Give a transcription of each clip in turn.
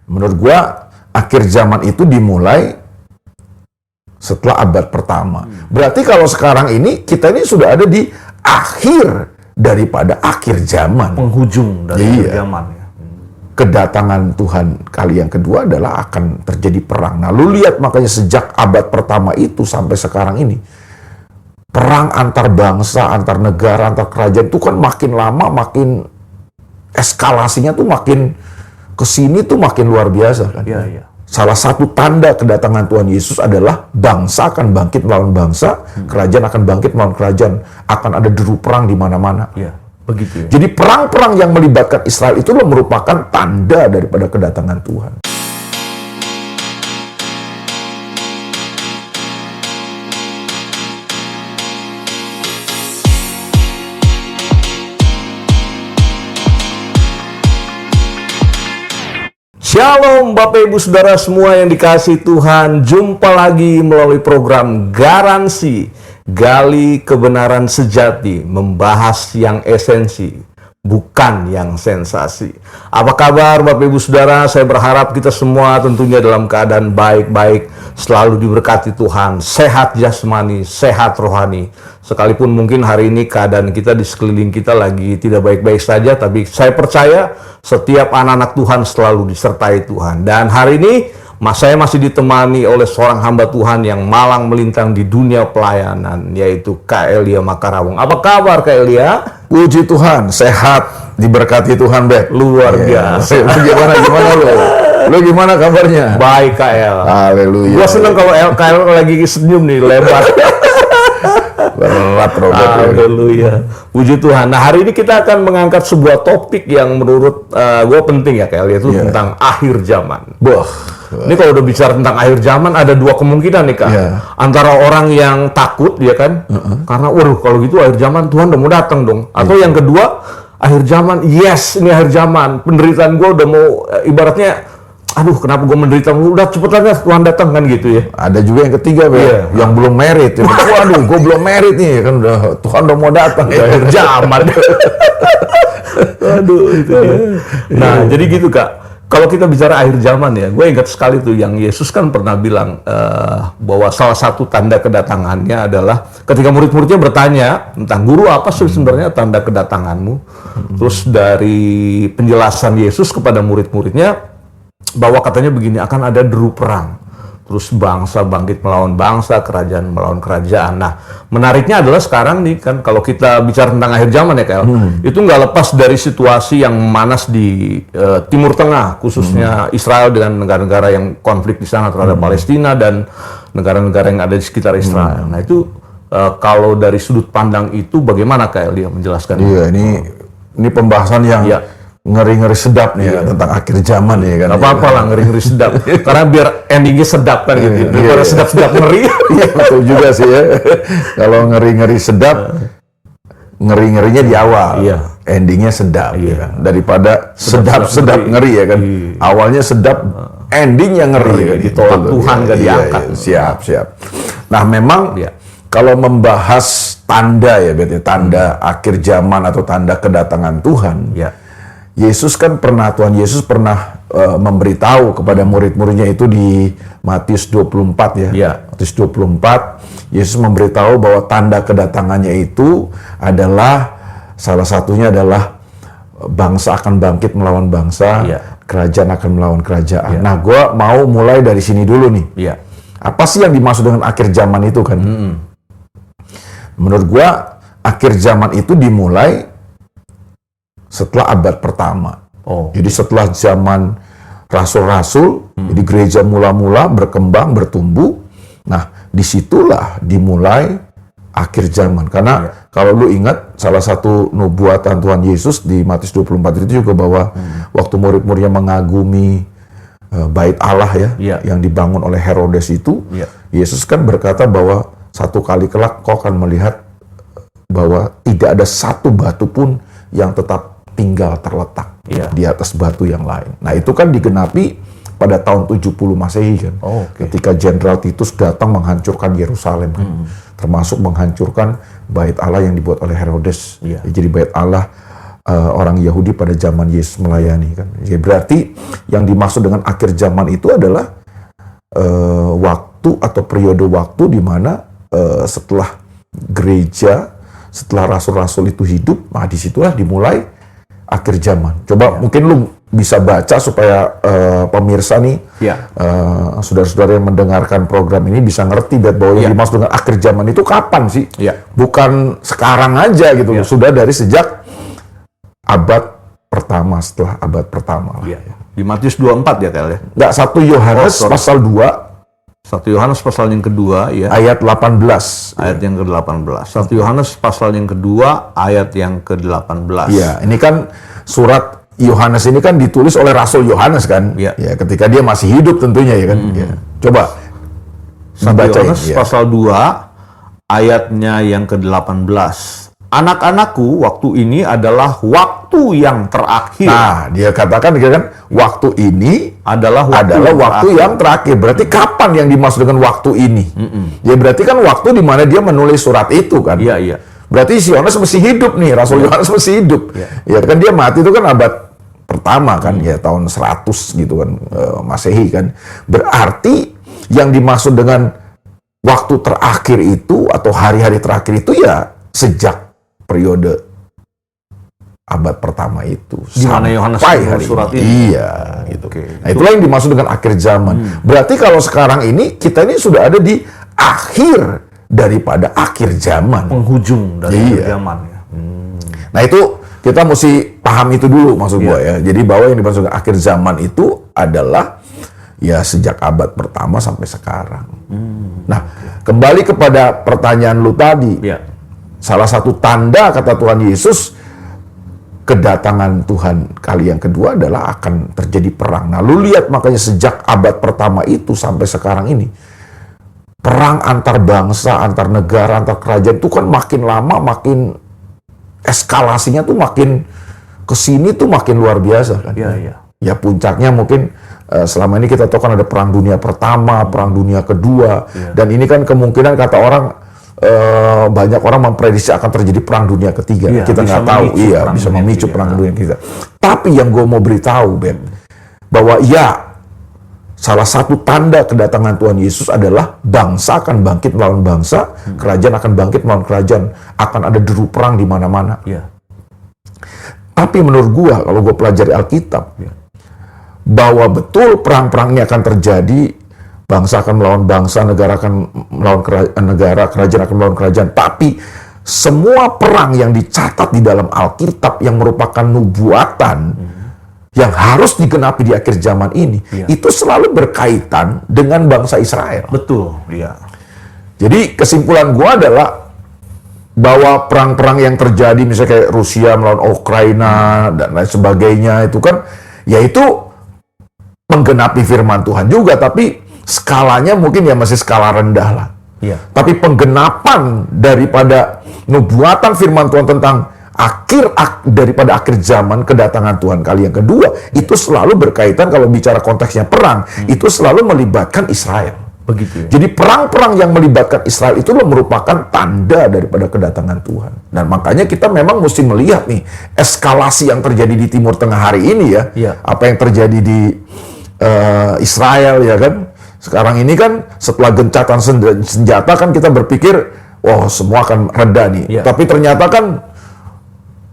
Menurut gua akhir zaman itu dimulai setelah abad pertama. Berarti kalau sekarang ini kita ini sudah ada di akhir daripada akhir zaman. Penghujung dari akhir zaman ya. Kedatangan Tuhan kali yang kedua adalah akan terjadi perang. Nah, lu lihat makanya sejak abad pertama itu sampai sekarang ini, perang antar bangsa, antar negara, antar kerajaan itu kan makin lama makin eskalasinya tuh makin kesini tuh makin luar biasa kan. Iya. Salah satu tanda kedatangan Tuhan Yesus adalah bangsa akan bangkit melawan bangsa, kerajaan akan bangkit melawan kerajaan, akan ada deru perang di mana-mana. Iya, begitu ya. Jadi perang-perang yang melibatkan Israel itu merupakan tanda daripada kedatangan Tuhan. Shalom Bapak Ibu Saudara semua yang dikasihi Tuhan. Jumpa lagi melalui program Garansi, gali kebenaran sejati, membahas yang esensi, bukan yang sensasi. Apa kabar Bapak Ibu Saudara? Saya berharap kita semua tentunya dalam keadaan baik-baik, selalu diberkati Tuhan, sehat jasmani, sehat rohani. Sekalipun mungkin hari ini keadaan kita di sekeliling kita lagi tidak baik-baik saja, tapi saya percaya setiap anak-anak Tuhan selalu disertai Tuhan. Dan hari ini saya masih ditemani oleh seorang hamba Tuhan yang malang melintang di dunia pelayanan, yaitu Kak Elia Makarawung. Apa kabar Kak Elia? Puji Tuhan, sehat, diberkati Tuhan, Bek. Luar biasa. Gimana lu? Lu gimana kabarnya? Baik Kak El. Haleluya. Gua seneng kalau Kak El lagi senyum nih, lebar. Berat, Robert. Haleluya. Puji Tuhan. Nah, hari ini kita akan mengangkat sebuah topik yang menurut gue penting ya, Kak El, yaitu tentang akhir zaman. Ini kalau udah bicara tentang akhir zaman, ada dua kemungkinan nih, Kak. Antara orang yang takut, ya kan? Karena, waduh, kalau gitu akhir zaman Tuhan udah mau datang dong. Atau yang kedua, akhir zaman, yes, ini akhir zaman. Penderitaan gue udah mau, ibaratnya, aduh, kenapa gue menderita? Udah cepetan ya Tuhan datang kan gitu ya. Ada juga yang ketiga, yang belum merit. Waduh, gue belum merit nih, kan udah Tuhan udah mau datang. Akhir zaman. Aduh, itu dia. Nah, jadi gitu Kak. Kalau kita bicara akhir zaman ya, gue ingat sekali tuh yang Yesus kan pernah bilang bahwa salah satu tanda kedatangannya adalah ketika murid-muridnya bertanya tentang guru apa sih sebenarnya tanda kedatanganmu. Terus dari penjelasan Yesus kepada murid-muridnya, bahwa katanya begini, akan ada deru perang. Terus bangsa bangkit melawan bangsa, kerajaan melawan kerajaan. Nah, menariknya adalah sekarang nih kan, kalau kita bicara tentang akhir zaman ya, Kak, itu nggak lepas dari situasi yang manas di Timur Tengah, khususnya Israel dengan negara-negara yang konflik di sana terhadap Palestina dan negara-negara yang ada di sekitar Israel. Nah, itu kalau dari sudut pandang itu bagaimana Kak Elia menjelaskan? Iya, ini pembahasan yang ngeri-ngeri sedap nih tentang akhir zaman ya kan. Gak apa-apa lah ngeri-ngeri sedap. Karena biar endingnya sedap kan gitu. Daripada sedap-sedap ngeri. Iya betul juga sih ya. Kalau ngeri-ngeri sedap, ngeri-ngerinya di awal. Endingnya sedap. Ya kan? Daripada sedap-sedap ngeri ya kan. Awalnya sedap, endingnya ngeri. Ya, ditolak Tuhan gak diangkat. Siap. Nah memang kalau membahas tanda ya, berarti tanda akhir zaman atau tanda kedatangan Tuhan. Tuhan Yesus pernah memberitahu kepada murid-muridnya itu di Matius 24 ya. Matius 24, Yesus memberitahu bahwa tanda kedatangannya itu adalah, salah satunya adalah bangsa akan bangkit melawan bangsa, kerajaan akan melawan kerajaan. Nah, gue mau mulai dari sini dulu nih. Apa sih yang dimaksud dengan akhir zaman itu kan? Menurut gue, akhir zaman itu dimulai setelah abad pertama. Jadi setelah zaman rasul-rasul, jadi gereja mula-mula berkembang, bertumbuh. Nah, disitulah dimulai akhir zaman. Karena kalau lu ingat, salah satu nubuatan Tuhan Yesus di Matius 24 itu juga bahwa waktu murid-muridnya mengagumi bait Allah yang dibangun oleh Herodes itu, Yesus kan berkata bahwa satu kali kelak kau akan melihat bahwa tidak ada satu batu pun yang tetap tinggal terletak di atas batu yang lain. Nah, itu kan digenapi pada tahun 70 Masehi kan. Ketika Jenderal Titus datang menghancurkan Yerusalem kan. Termasuk menghancurkan bait Allah yang dibuat oleh Herodes. Jadi bait Allah orang Yahudi pada zaman Yesus melayani kan. Jadi berarti yang dimaksud dengan akhir zaman itu adalah waktu atau periode waktu di mana setelah gereja, setelah rasul-rasul itu hidup, nah disitulah dimulai akhir zaman. Coba mungkin lu bisa baca supaya pemirsa nih, saudara-saudara yang mendengarkan program ini bisa ngerti bahwa yang dimaksud dengan akhir zaman itu kapan sih? Bukan sekarang aja gitu, sudah dari sejak abad pertama, setelah abad pertama lah. Di Matius 24 ya Tel ya? Nggak, 1 Yohanes pasal 2. 1 Yohanes pasal yang kedua ya. Ayat 18. Ayat yang ke-18. 1 Yohanes pasal yang kedua ayat yang ke-18. Iya, ini kan surat Yohanes ini kan ditulis oleh Rasul Yohanes kan? Ya, ketika dia masih hidup tentunya ya kan. Coba 1 Yohanes pasal 2 ayatnya yang ke-18. Anak-anakku, waktu ini adalah waktu yang terakhir. Nah, dia katakan kan waktu ini adalah waktu yang terakhir. Berarti kapan yang dimaksud dengan waktu ini? Ya berarti kan waktu di mana dia menulis surat itu kan. Iya. Berarti si Yohanes masih hidup nih, Rasul Yohanes masih hidup. Ya kan dia mati itu kan abad pertama kan, ya tahun 100 gitu kan, Masehi kan. Berarti yang dimaksud dengan waktu terakhir itu atau hari-hari terakhir itu ya sejak periode abad pertama itu. Di mana Yohanes hari surat ini. Iya, gitu. Nah, itulah yang dimaksud dengan akhir zaman. Berarti kalau sekarang ini kita ini sudah ada di akhir daripada akhir zaman. Penghujung dari akhir zaman ya. Nah, itu kita mesti paham itu dulu maksud gua ya. Jadi bahwa yang dimaksud dengan akhir zaman itu adalah ya sejak abad pertama sampai sekarang. Nah, kembali kepada pertanyaan lu tadi. Salah satu tanda kata Tuhan Yesus kedatangan Tuhan kali yang kedua adalah akan terjadi perang. Nah, lu lihat makanya sejak abad pertama itu sampai sekarang ini perang antar bangsa, antar negara, antar kerajaan itu kan makin lama makin eskalasinya tuh makin kesini tuh makin luar biasa kan. Ya puncaknya mungkin selama ini kita tahu kan ada perang dunia pertama, perang dunia kedua, dan ini kan kemungkinan kata orang banyak orang memprediksi akan terjadi perang dunia ketiga. Kita nggak tahu, bisa memicu perang dunia ketiga. Tapi yang gue mau beritahu, Ben, bahwa salah satu tanda kedatangan Tuhan Yesus adalah bangsa akan bangkit melawan bangsa, kerajaan akan bangkit melawan kerajaan, akan ada deru perang di mana-mana. Tapi menurut gue, kalau gue pelajari Alkitab, bahwa betul perang-perang ini akan terjadi. Bangsa akan melawan bangsa, negara akan melawan negara, kerajaan akan melawan kerajaan. Tapi semua perang yang dicatat di dalam Alkitab yang merupakan nubuatan yang harus digenapi di akhir zaman ini, itu selalu berkaitan dengan bangsa Israel. Betul, Jadi kesimpulan gua adalah bahwa perang-perang yang terjadi misalnya kayak Rusia melawan Ukraina dan lain sebagainya itu kan, yaitu menggenapi firman Tuhan juga, tapi skalanya mungkin ya masih skala rendah lah. Tapi penggenapan daripada nubuatan firman Tuhan tentang daripada akhir zaman kedatangan Tuhan kali yang kedua itu selalu berkaitan, kalau bicara konteksnya perang, itu selalu melibatkan Israel. Begitu. Jadi perang-perang yang melibatkan Israel itu merupakan tanda daripada kedatangan Tuhan. Dan makanya kita memang mesti melihat nih eskalasi yang terjadi di Timur Tengah hari ini ya. Apa yang terjadi di Israel ya kan. Sekarang ini kan setelah gencatan senjata kan kita berpikir, semua akan reda nih. Tapi ternyata kan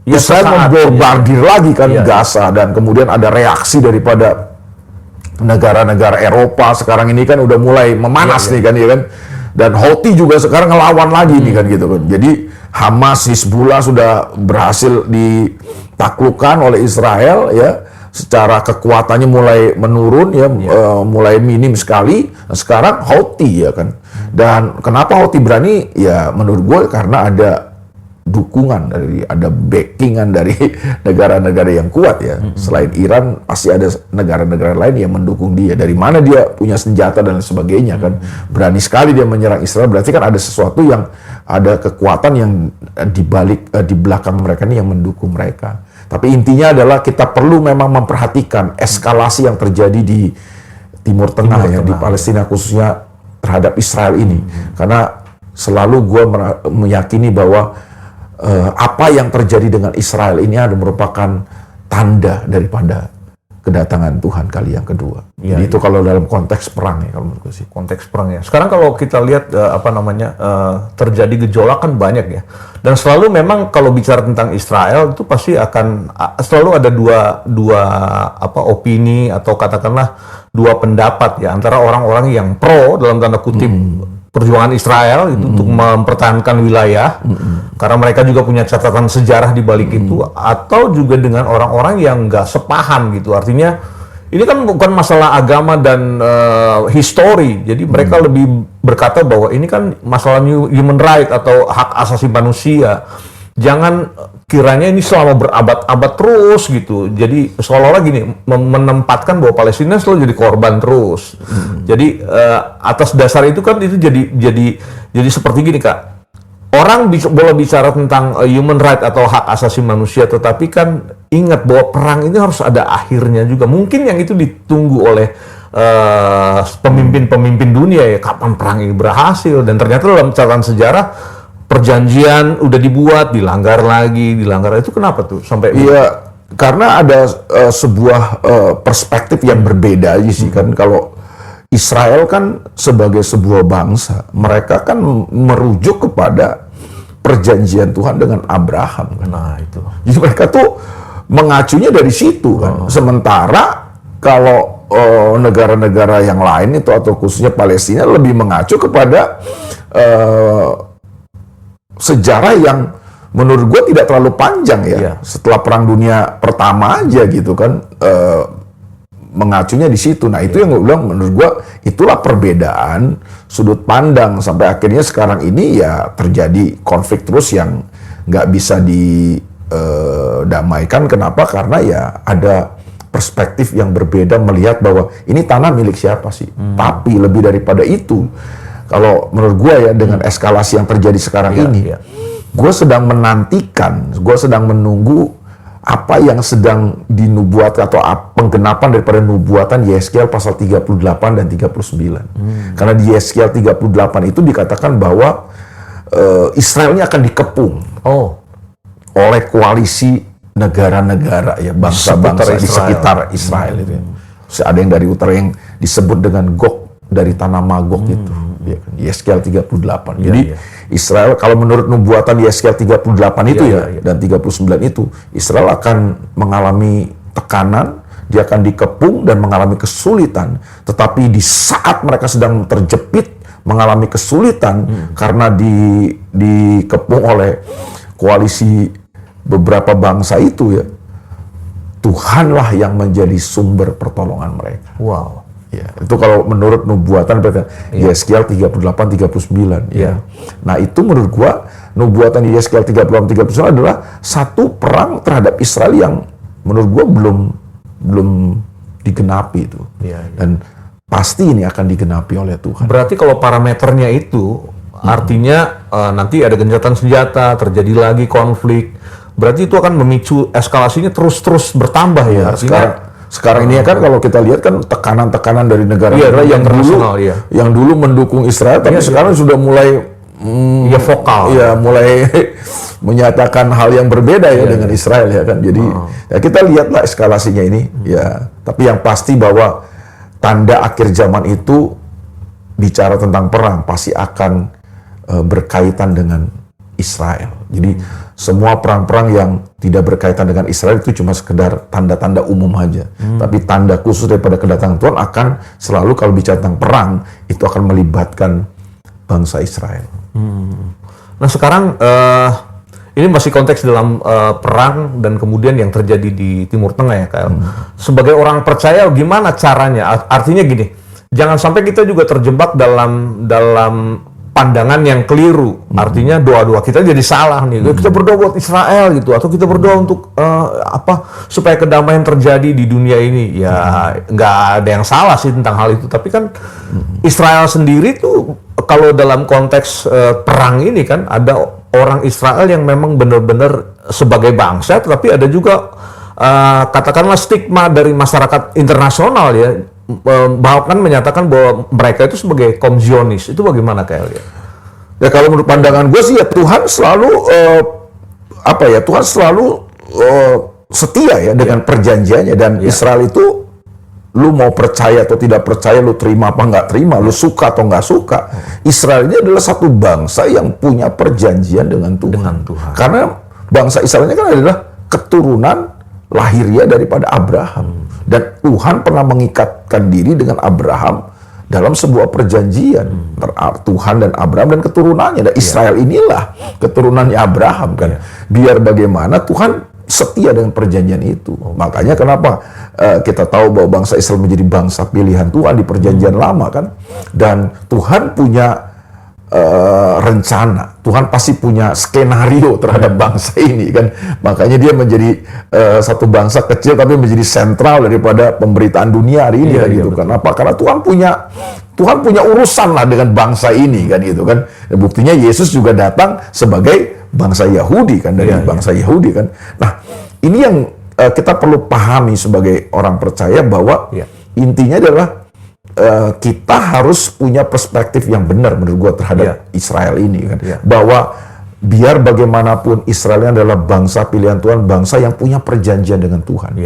Israel membombardir lagi kan Gaza, dan kemudian ada reaksi daripada negara-negara Eropa. Sekarang ini kan udah mulai memanas nih kan ya kan. Dan Houthi juga sekarang ngelawan lagi nih kan gitu kan. Jadi Hamas, Hizbullah sudah berhasil ditaklukkan oleh Israel ya. Secara kekuatannya mulai menurun ya, mulai minim sekali. Nah, sekarang Houthi ya kan. Dan kenapa Houthi berani? Ya menurut gue karena ada dukungan ada backingan dari negara-negara yang kuat ya. Selain Iran pasti ada negara-negara lain yang mendukung dia. Dari mana dia punya senjata dan sebagainya kan. Berani sekali dia menyerang Israel, berarti kan ada sesuatu yang ada kekuatan yang di belakang mereka ini yang mendukung mereka. Tapi intinya adalah kita perlu memang memperhatikan eskalasi yang terjadi di Timur Tengah, di Palestina khususnya terhadap Israel ini. Karena selalu gue meyakini bahwa apa yang terjadi dengan Israel ini ada merupakan tanda daripada kedatangan Tuhan kali yang kedua. Jadi itu kalau dalam konteks perang ya, kalau menurut gue sih. Konteks perang ya. Sekarang kalau kita lihat terjadi gejolak kan banyak ya. Dan selalu memang kalau bicara tentang Israel itu pasti akan selalu ada dua opini atau katakanlah dua pendapat ya, antara orang-orang yang pro dalam tanda kutip perjuangan Israel itu untuk mempertahankan wilayah karena mereka juga punya catatan sejarah di balik itu, atau juga dengan orang-orang yang nggak sepaham gitu. Artinya ini kan bukan masalah agama dan histori, jadi mereka lebih berkata bahwa ini kan masalah human right atau hak asasi manusia. Jangan kiranya ini selama berabad-abad terus gitu. Jadi seolah-olah gini, menempatkan bahwa Palestina selalu jadi korban terus. Jadi atas dasar itu kan itu jadi seperti gini, Kak. Orang boleh bicara tentang human right atau hak asasi manusia, tetapi kan ingat bahwa perang ini harus ada akhirnya juga. Mungkin yang itu ditunggu oleh pemimpin-pemimpin dunia ya, kapan perang ini berhasil, dan ternyata dalam catatan sejarah perjanjian udah dibuat, dilanggar lagi, itu kenapa tuh sampai? Iya, karena ada sebuah perspektif yang berbeda aja sih kan. Kalau Israel kan sebagai sebuah bangsa, mereka kan merujuk kepada perjanjian Tuhan dengan Abraham kan. Nah itu. Jadi mereka tuh mengacunya dari situ kan. Sementara kalau negara-negara yang lain itu atau khususnya Palestina lebih mengacu kepada sejarah yang menurut gue tidak terlalu panjang ya. Setelah Perang Dunia Pertama aja gitu kan, mengacunya di situ. Nah itu yang gue bilang, menurut gue itulah perbedaan sudut pandang sampai akhirnya sekarang ini ya terjadi konflik terus yang nggak bisa didamaikan. Kenapa? Karena ya ada perspektif yang berbeda melihat bahwa ini tanah milik siapa sih. Tapi lebih daripada itu, kalau menurut gue ya dengan eskalasi yang terjadi sekarang ini, gue sedang menantikan, gue sedang menunggu apa yang sedang dinubuatkan atau penggenapan daripada nubuatan Yeskiel pasal 38 dan 39. Karena di Yeskiel 38 itu dikatakan bahwa Israel ini akan dikepung oleh koalisi negara-negara ya, bangsa-bangsa di sekitar Israel itu ya. Ada yang dari utara yang disebut dengan Gog, dari tanah Magog itu. Ya, Yeskiel 38. Jadi Israel kalau menurut nubuatan Yeskiel 38 itu dan 39 itu, Israel akan mengalami tekanan, dia akan dikepung dan mengalami kesulitan. Tetapi di saat mereka sedang terjepit mengalami kesulitan karena dikepung oleh koalisi beberapa bangsa itu ya, Tuhanlah yang menjadi sumber pertolongan mereka. Wow. Ya, itu kalau menurut nubuatan Yeskiel 38 39 ya. Nah, itu menurut gua nubuatan Yeskiel 38 39 adalah satu perang terhadap Israel yang menurut gua belum digenapi itu. Dan pasti ini akan digenapi oleh Tuhan. Berarti kalau parameternya itu artinya nanti ada gencatan senjata, terjadi lagi konflik. Berarti itu akan memicu eskalasinya terus bertambah ya. Artinya sekarang ini kan kalau kita lihat kan tekanan-tekanan dari negara-negara yang dulu mendukung Israel, tapi sekarang sudah mulai vokal. Ya, mulai menyatakan hal yang berbeda dengan Israel ya kan. Jadi ya kita lihatlah eskalasinya ini ya. Tapi yang pasti bahwa tanda akhir zaman itu bicara tentang perang pasti akan berkaitan dengan Israel. Jadi semua perang-perang yang tidak berkaitan dengan Israel itu cuma sekedar tanda-tanda umum aja. Tapi tanda khusus daripada kedatangan Tuhan akan selalu, kalau bicara tentang perang, itu akan melibatkan bangsa Israel. Nah sekarang ini masih konteks dalam perang dan kemudian yang terjadi di Timur Tengah ya, Kak. Sebagai orang percaya gimana caranya? Artinya gini, jangan sampai kita juga terjebak dalam pandangan yang keliru. Artinya doa-doa kita jadi salah nih. Kita berdoa buat Israel gitu, atau kita berdoa untuk supaya kedamaian terjadi di dunia ini. Ya nggak ada yang salah sih tentang hal itu. Tapi kan Israel sendiri tuh kalau dalam konteks perang ini kan ada orang Israel yang memang benar-benar sebagai bangsa, tetapi ada juga katakanlah stigma dari masyarakat internasional ya. Bahkan menyatakan bahwa mereka itu sebagai kaum Zionis. Itu bagaimana, Kak Elia? Ya kalau menurut pandangan gue sih ya, Tuhan selalu apa ya, Tuhan selalu setia ya dengan perjanjiannya, dan Israel itu lu mau percaya atau tidak percaya, lu terima apa nggak terima, lu suka atau nggak suka, Israel ini adalah satu bangsa yang punya perjanjian dengan Tuhan. Karena bangsa Israel ini kan adalah keturunan lahiriah daripada Abraham, dan Tuhan pernah mengikatkan diri dengan Abraham dalam sebuah perjanjian. Tuhan dan Abraham dan keturunannya, dan Israel inilah keturunannya Abraham kan. Biar bagaimana Tuhan setia dengan perjanjian itu. Makanya kenapa kita tahu bahwa bangsa Israel menjadi bangsa pilihan Tuhan di perjanjian lama kan. Dan Tuhan punya rencana, Tuhan pasti punya skenario terhadap bangsa ini kan. Makanya dia menjadi satu bangsa kecil tapi menjadi sentral daripada pemberitaan dunia hari ini kan gitu. Kenapa? Karena Tuhan punya urusan lah dengan bangsa ini kan gitu kan. Dan buktinya Yesus juga datang sebagai bangsa Yahudi kan, dari bangsa Yahudi kan. Nah, ini yang kita perlu pahami sebagai orang percaya, bahwa intinya adalah kita harus punya perspektif yang benar menurut gua terhadap Israel ini kan. Bahwa biar bagaimanapun Israel ini adalah bangsa pilihan Tuhan, bangsa yang punya perjanjian dengan Tuhan.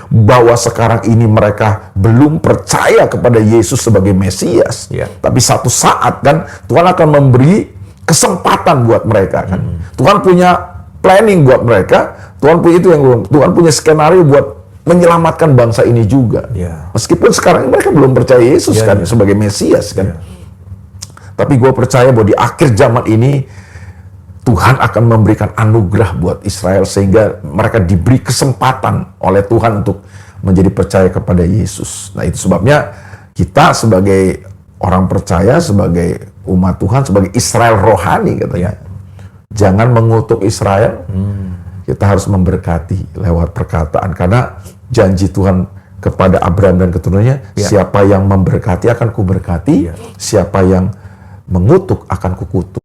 Bahwa sekarang ini mereka belum percaya kepada Yesus sebagai Mesias, tapi satu saat kan Tuhan akan memberi kesempatan buat mereka kan. Tuhan punya planning buat mereka. Tuhan punya skenario buat menyelamatkan bangsa ini juga. Meskipun sekarang mereka belum percaya Yesus kan sebagai Mesias kan. Tapi gue percaya bahwa di akhir zaman ini Tuhan akan memberikan anugerah buat Israel, sehingga mereka diberi kesempatan oleh Tuhan untuk menjadi percaya kepada Yesus. Nah, itu sebabnya kita sebagai orang percaya, sebagai umat Tuhan, sebagai Israel rohani katanya, jangan mengutuk Israel. Kita harus memberkati lewat perkataan, karena janji Tuhan kepada Abraham dan keturunannya, siapa yang memberkati akan kuberkati, siapa yang mengutuk akan kukutuk.